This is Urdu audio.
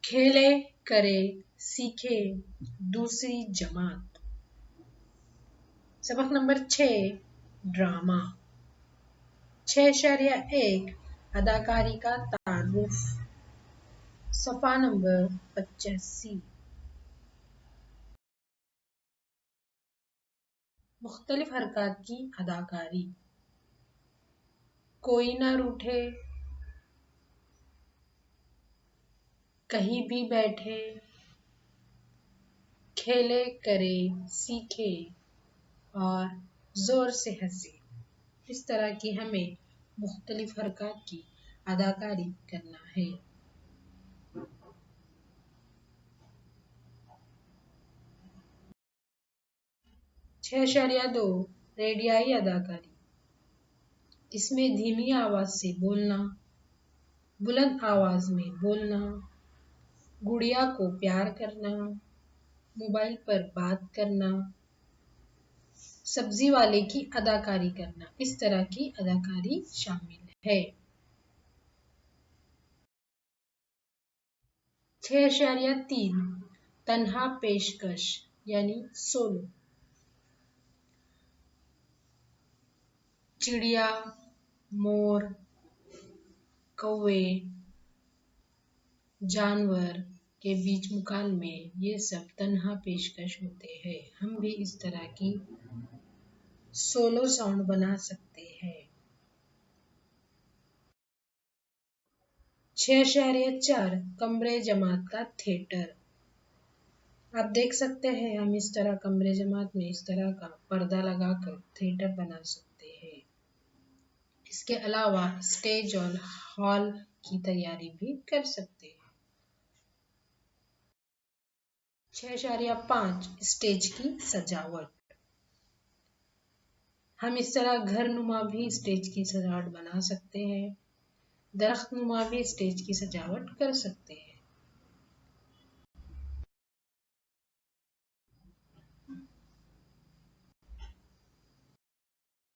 کھیلے کرے سیکھے دوسری جماعت۔ سبق نمبر 6 ڈرامہ۔ 6.1 اداکاری کا تعارف۔ صفحہ نمبر 85۔ مختلف حرکات کی اداکاری۔ کوئی نہ روٹھے، کہیں بھی بیٹھے، کھیلے کرے سیکھے اور زور سے ہنسے۔ اس طرح کی ہمیں مختلف حرکات کی اداکاری کرنا ہے۔ 6.2 ریڈیائی اداکاری۔ اس میں دھیمی آواز سے بولنا، بلند آواز میں بولنا، گڑیا کو پیار کرنا، موبائل پر بات کرنا، سبزی والے کی اداکاری کرنا، اس طرح کی اداکاری شامل ہے۔ 6.3 تنہا پیشکش یعنی سولو۔ چڑیا، مور، کوے، جانور کے بیچ مکالمے، یہ سب تنہا پیشکش ہوتے ہیں۔ ہم بھی اس طرح کی سولو ساؤنڈ بنا سکتے ہیں۔ 6.4 کمرے جماعت کا تھیٹر۔ آپ دیکھ سکتے ہیں ہم اس طرح کمرے جماعت میں اس طرح کا پردہ لگا کر تھیٹر بنا سکتے ہیں۔ اس کے علاوہ اسٹیج اور ہال کی تیاری بھی کر سکتے ہیں۔ 6.5 اسٹیج کی سجاوٹ۔ ہم اس طرح گھر نما بھی اسٹیج کی سجاوٹ بنا سکتے ہیں، درخت نما بھی اسٹیج کی سجاوٹ کر سکتے ہیں۔